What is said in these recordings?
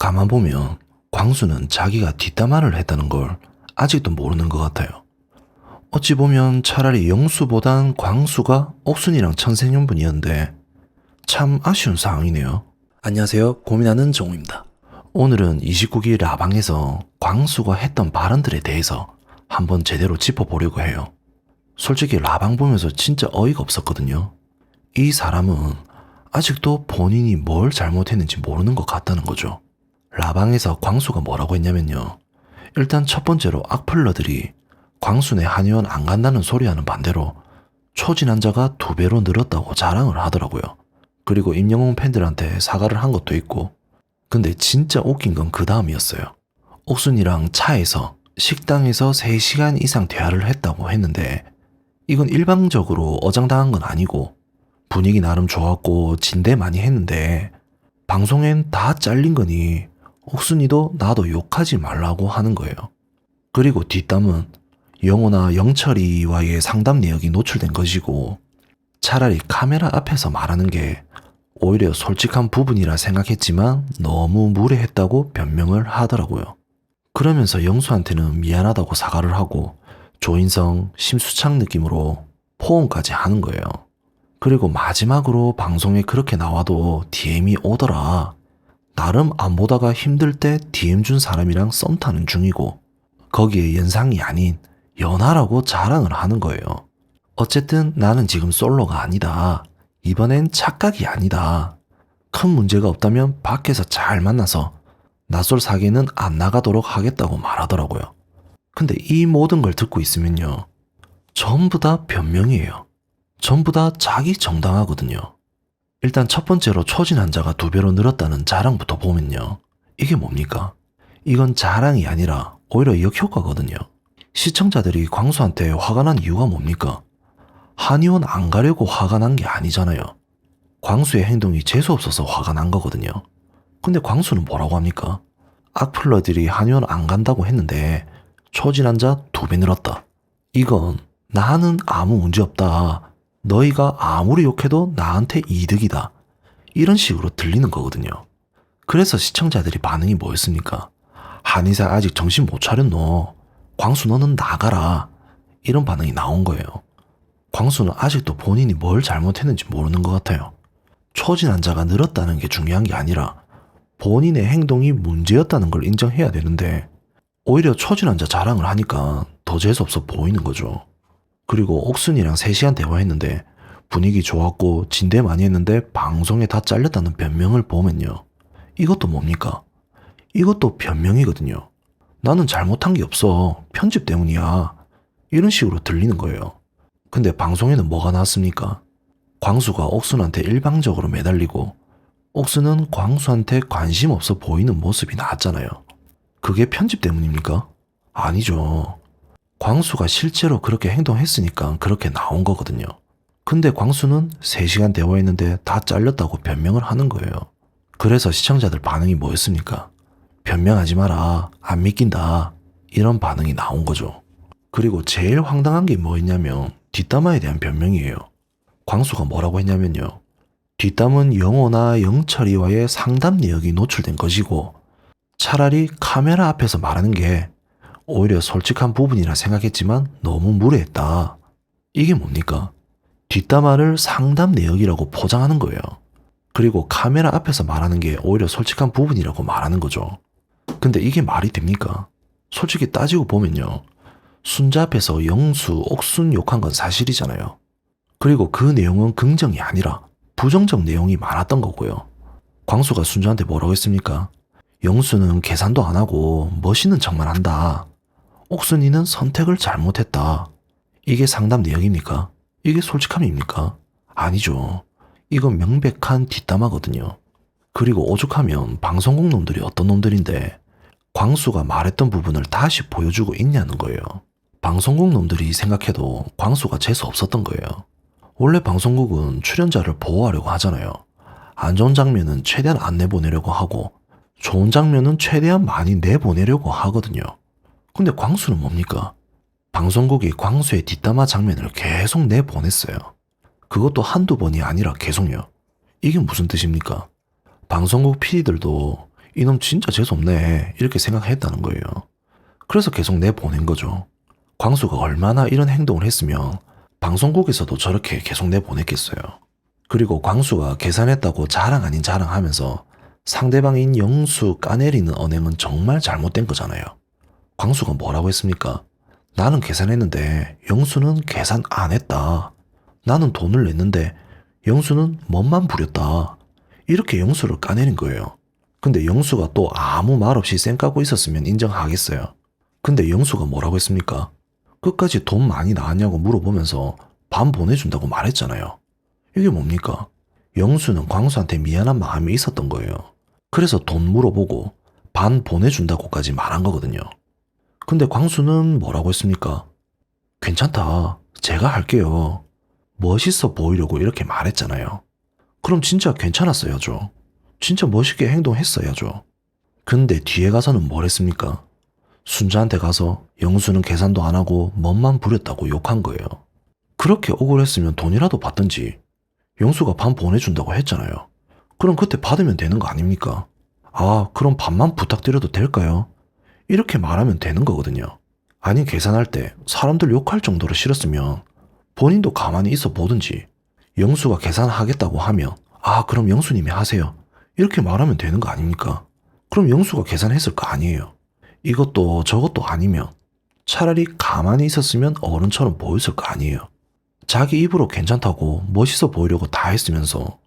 가만 보면 광수는 자기가 뒷담화를 했다는 걸 아직도 모르는 것 같아요. 어찌 보면 차라리 영수보단 광수가 옥순이랑 천생연분이었는데 참 아쉬운 상황이네요. 안녕하세요. 고민하는 정우입니다. 오늘은 29기 라방에서 광수가 했던 발언들에 대해서 한번 제대로 짚어보려고 해요. 솔직히 라방 보면서 진짜 어이가 없었거든요. 이 사람은 아직도 본인이 뭘 잘못했는지 모르는 것 같다는 거죠. 라방에서 광수가 뭐라고 했냐면요. 일단 첫 번째로 악플러들이 광수네 한의원 안 간다는 소리와는 반대로 초진환자가 2배로 늘었다고 자랑을 하더라고요. 그리고 임영웅 팬들한테 사과를 한 것도 있고. 근데 진짜 웃긴 건 그 다음이었어요. 옥순이랑 차에서 식당에서 3시간 이상 대화를 했다고 했는데 이건 일방적으로 어장당한 건 아니고 분위기 나름 좋았고 진대 많이 했는데 방송엔 다 잘린 거니 옥순이도 나도 욕하지 말라고 하는 거예요. 그리고 뒷담은 영호나 영철이와의 상담 내역이 노출된 것이고 차라리 카메라 앞에서 말하는 게 오히려 솔직한 부분이라 생각했지만 너무 무례했다고 변명을 하더라고요. 그러면서 영수한테는 미안하다고 사과를 하고 조인성, 심수창 느낌으로 포옹까지 하는 거예요. 그리고 마지막으로 방송에 그렇게 나와도 DM이 오더라. 나름 안 보다가 힘들 때 DM 준 사람이랑 썸 타는 중이고 거기에 연상이 아닌 연하라고 자랑을 하는 거예요. 어쨌든 나는 지금 솔로가 아니다. 이번엔 착각이 아니다. 큰 문제가 없다면 밖에서 잘 만나서 낯설 사귀는 안 나가도록 하겠다고 말하더라고요. 근데 이 모든 걸 듣고 있으면요. 전부 다 변명이에요. 전부 다 자기 정당하거든요. 일단 첫 번째로 초진 환자가 2배로 늘었다는 자랑부터 보면요. 이게 뭡니까? 이건 자랑이 아니라 오히려 역효과거든요. 시청자들이 광수한테 화가 난 이유가 뭡니까? 한의원 안 가려고 화가 난 게 아니잖아요. 광수의 행동이 재수없어서 화가 난 거거든요. 근데 광수는 뭐라고 합니까? 악플러들이 한의원 안 간다고 했는데 초진 환자 2배 늘었다. 이건 나는 아무 문제 없다. 너희가 아무리 욕해도 나한테 이득이다. 이런 식으로 들리는 거거든요. 그래서 시청자들이 반응이 뭐였습니까? 한의사 아직 정신 못 차렸노. 광수 너는 나가라. 이런 반응이 나온 거예요. 광수는 아직도 본인이 뭘 잘못했는지 모르는 것 같아요. 초진 환자가 늘었다는 게 중요한 게 아니라 본인의 행동이 문제였다는 걸 인정해야 되는데 오히려 초진 환자 자랑을 하니까 더 재수없어 보이는 거죠. 그리고 옥순이랑 3시간 대화했는데 분위기 좋았고 진대 많이 했는데 방송에 다 잘렸다는 변명을 보면요. 이것도 뭡니까? 이것도 변명이거든요. 나는 잘못한 게 없어. 편집 때문이야. 이런 식으로 들리는 거예요. 근데 방송에는 뭐가 나왔습니까? 광수가 옥순한테 일방적으로 매달리고 옥순은 광수한테 관심 없어 보이는 모습이 나왔잖아요. 그게 편집 때문입니까? 아니죠. 광수가 실제로 그렇게 행동했으니까 그렇게 나온 거거든요. 근데 광수는 3시간 대화했는데 다 잘렸다고 변명을 하는 거예요. 그래서 시청자들 반응이 뭐였습니까? 변명하지 마라. 안 믿긴다. 이런 반응이 나온 거죠. 그리고 제일 황당한 게 뭐였냐면 뒷담화에 대한 변명이에요. 광수가 뭐라고 했냐면요. 뒷담은 영호나 영철이와의 상담 내역이 노출된 것이고 차라리 카메라 앞에서 말하는 게 오히려 솔직한 부분이라 생각했지만 너무 무례했다. 이게 뭡니까? 뒷담화를 상담 내역이라고 포장하는 거예요. 그리고 카메라 앞에서 말하는 게 오히려 솔직한 부분이라고 말하는 거죠. 근데 이게 말이 됩니까? 솔직히 따지고 보면요. 순자 앞에서 영수, 옥순 욕한 건 사실이잖아요. 그리고 그 내용은 긍정이 아니라 부정적 내용이 많았던 거고요. 광수가 순자한테 뭐라고 했습니까? 영수는 계산도 안 하고 멋있는 척만 한다. 옥순이는 선택을 잘못했다. 이게 상담 내역입니까? 이게 솔직함입니까? 아니죠. 이건 명백한 뒷담화거든요. 그리고 오죽하면 방송국 놈들이 어떤 놈들인데 광수가 말했던 부분을 다시 보여주고 있냐는 거예요. 방송국 놈들이 생각해도 광수가 재수 없었던 거예요. 원래 방송국은 출연자를 보호하려고 하잖아요. 안 좋은 장면은 최대한 안 내보내려고 하고 좋은 장면은 최대한 많이 내보내려고 하거든요. 근데 광수는 뭡니까? 방송국이 광수의 뒷담화 장면을 계속 내보냈어요. 그것도 한두 번이 아니라 계속요. 이게 무슨 뜻입니까? 방송국 PD들도 이놈 진짜 재수없네 이렇게 생각했다는 거예요. 그래서 계속 내보낸 거죠. 광수가 얼마나 이런 행동을 했으면 방송국에서도 저렇게 계속 내보냈겠어요. 그리고 광수가 계산했다고 자랑 아닌 자랑하면서 상대방인 영수 까내리는 언행은 정말 잘못된 거잖아요. 광수가 뭐라고 했습니까? 나는 계산했는데 영수는 계산 안 했다. 나는 돈을 냈는데 영수는 멋만 부렸다. 이렇게 영수를 까내린 거예요. 근데 영수가 또 아무 말 없이 쌩 까고 있었으면 인정하겠어요. 근데 영수가 뭐라고 했습니까? 끝까지 돈 많이 나왔냐고 물어보면서 반 보내준다고 말했잖아요. 이게 뭡니까? 영수는 광수한테 미안한 마음이 있었던 거예요. 그래서 돈 물어보고 반 보내준다고까지 말한 거거든요. 근데 광수는 뭐라고 했습니까? 괜찮다. 제가 할게요. 멋있어 보이려고 이렇게 말했잖아요. 그럼 진짜 괜찮았어야죠. 진짜 멋있게 행동했어야죠. 근데 뒤에 가서는 뭘 했습니까? 순자한테 가서 영수는 계산도 안 하고 멋만 부렸다고 욕한 거예요. 그렇게 억울했으면 돈이라도 받든지 영수가 반 보내준다고 했잖아요. 그럼 그때 받으면 되는 거 아닙니까? 아, 그럼 반만 부탁드려도 될까요? 이렇게 말하면 되는 거거든요. 아니 계산할 때 사람들 욕할 정도로 싫었으면 본인도 가만히 있어 보든지 영수가 계산하겠다고 하면 아 그럼 영수님이 하세요. 이렇게 말하면 되는 거 아닙니까? 그럼 영수가 계산했을 거 아니에요. 이것도 저것도 아니면 차라리 가만히 있었으면 어른처럼 보였을 거 아니에요. 자기 입으로 괜찮다고 멋있어 보이려고 다 했으면서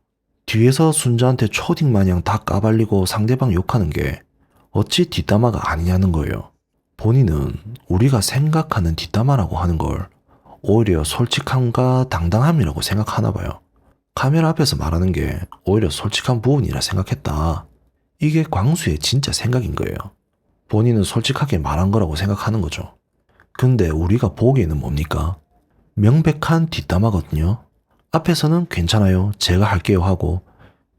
뒤에서 순자한테 초딩 마냥 다 까발리고 상대방 욕하는 게 어찌 뒷담화가 아니냐는 거예요. 본인은 우리가 생각하는 뒷담화라고 하는 걸 오히려 솔직함과 당당함이라고 생각하나 봐요. 카메라 앞에서 말하는 게 오히려 솔직한 부분이라 생각했다. 이게 광수의 진짜 생각인 거예요. 본인은 솔직하게 말한 거라고 생각하는 거죠. 근데 우리가 보기에는 뭡니까? 명백한 뒷담화거든요. 앞에서는 괜찮아요. 제가 할게요 하고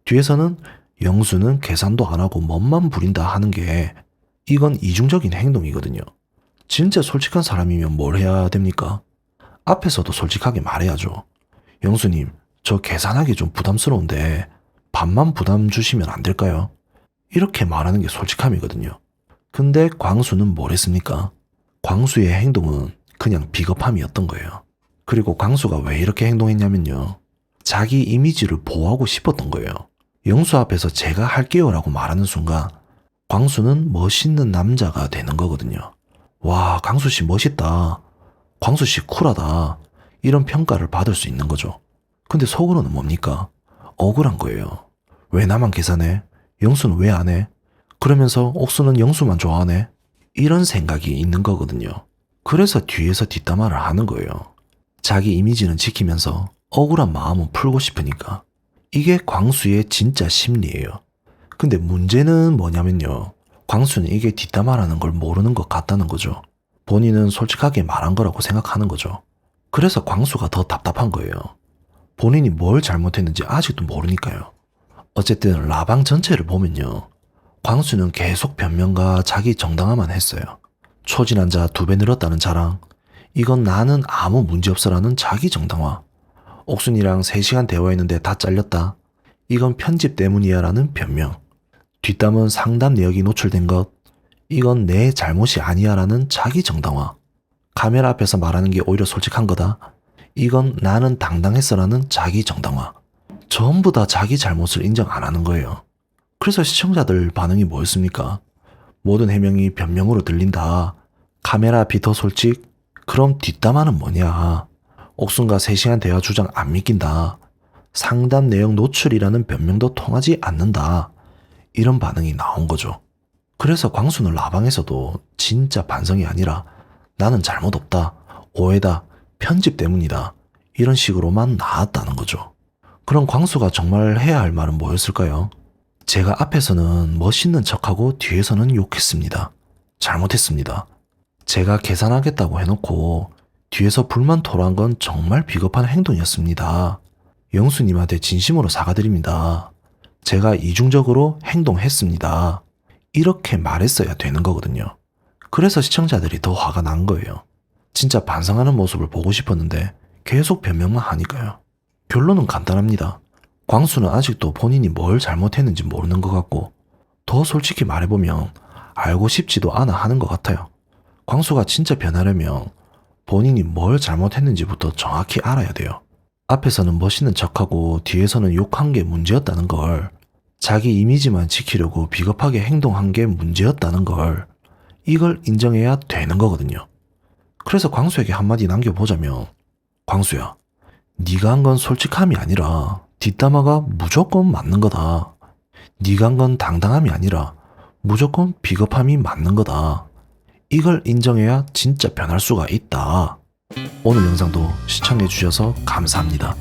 뒤에서는 영수는 계산도 안 하고 멋만 부린다 하는 게 이건 이중적인 행동이거든요. 진짜 솔직한 사람이면 뭘 해야 됩니까? 앞에서도 솔직하게 말해야죠. 영수님, 저 계산하기 좀 부담스러운데 반만 부담 주시면 안 될까요? 이렇게 말하는 게 솔직함이거든요. 근데 광수는 뭘 했습니까? 광수의 행동은 그냥 비겁함이었던 거예요. 그리고 광수가 왜 이렇게 행동했냐면요. 자기 이미지를 보호하고 싶었던 거예요. 영수 앞에서 제가 할게요 라고 말하는 순간 광수는 멋있는 남자가 되는 거거든요. 와, 광수씨 멋있다. 광수씨 쿨하다. 이런 평가를 받을 수 있는 거죠. 근데 속으로는 뭡니까? 억울한 거예요. 왜 나만 계산해? 영수는 왜 안 해? 그러면서 옥수는 영수만 좋아하네? 이런 생각이 있는 거거든요. 그래서 뒤에서 뒷담화를 하는 거예요. 자기 이미지는 지키면서 억울한 마음은 풀고 싶으니까. 이게 광수의 진짜 심리예요. 근데 문제는 뭐냐면요. 광수는 이게 뒷담화라는 걸 모르는 것 같다는 거죠. 본인은 솔직하게 말한 거라고 생각하는 거죠. 그래서 광수가 더 답답한 거예요. 본인이 뭘 잘못했는지 아직도 모르니까요. 어쨌든 라방 전체를 보면요. 광수는 계속 변명과 자기 정당화만 했어요. 초진한 자 2배 늘었다는 자랑, 이건 나는 아무 문제 없어라는 자기 정당화, 옥순이랑 3시간 대화했는데 다 잘렸다, 이건 편집 때문이야 라는 변명, 뒷담은 상담 내역이 노출된 것, 이건 내 잘못이 아니야 라는 자기 정당화, 카메라 앞에서 말하는 게 오히려 솔직한 거다, 이건 나는 당당했어 라는 자기 정당화, 전부 다 자기 잘못을 인정 안 하는 거예요. 그래서 시청자들 반응이 뭐였습니까? 모든 해명이 변명으로 들린다. 카메라 앞이 더 솔직? 그럼 뒷담화는 뭐냐? 옥순과 3시간 대화 주장 안 믿긴다. 상담 내용 노출이라는 변명도 통하지 않는다. 이런 반응이 나온 거죠. 그래서 광수는 라방에서도 진짜 반성이 아니라 나는 잘못 없다, 오해다, 편집 때문이다, 이런 식으로만 나왔다는 거죠. 그럼 광수가 정말 해야 할 말은 뭐였을까요? 제가 앞에서는 멋있는 척하고 뒤에서는 욕했습니다. 잘못했습니다. 제가 계산하겠다고 해놓고 뒤에서 불만 토로한 건 정말 비겁한 행동이었습니다. 영수님한테 진심으로 사과드립니다. 제가 이중적으로 행동했습니다. 이렇게 말했어야 되는 거거든요. 그래서 시청자들이 더 화가 난 거예요. 진짜 반성하는 모습을 보고 싶었는데 계속 변명만 하니까요. 결론은 간단합니다. 광수는 아직도 본인이 뭘 잘못했는지 모르는 것 같고 더 솔직히 말해보면 알고 싶지도 않아 하는 것 같아요. 광수가 진짜 변하려면 본인이 뭘 잘못했는지부터 정확히 알아야 돼요. 앞에서는 멋있는 척하고 뒤에서는 욕한 게 문제였다는 걸, 자기 이미지만 지키려고 비겁하게 행동한 게 문제였다는 걸, 이걸 인정해야 되는 거거든요. 그래서 광수에게 한마디 남겨보자면, 광수야, 네가 한 건 솔직함이 아니라 뒷담화가 무조건 맞는 거다. 네가 한 건 당당함이 아니라 무조건 비겁함이 맞는 거다. 이걸 인정해야 진짜 변할 수가 있다. 오늘 영상도 시청해주셔서 감사합니다.